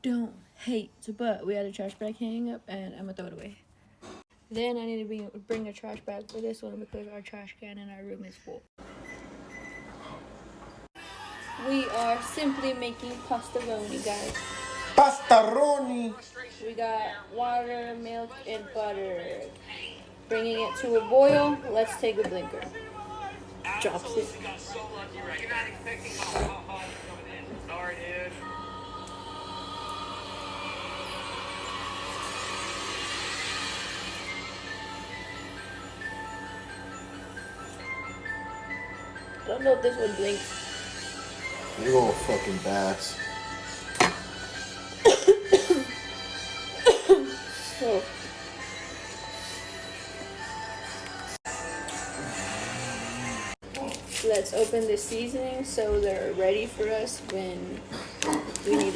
don't hate, but we had a trash bag hanging up, and I'm gonna throw it away. Then I need to bring a trash bag for this one because our trash can in our room is full. We are simply making pastaroni, guys. Pastaroni. We got water, milk, and butter. Bringing it to a boil. Let's take a blinker. Drops it. Got so lucky, right? You're not expecting how hot it's coming in. Sorry, dude. I don't know if this one blinks. You gonna fucking bass. So, let's open the seasoning so they're ready for us when we need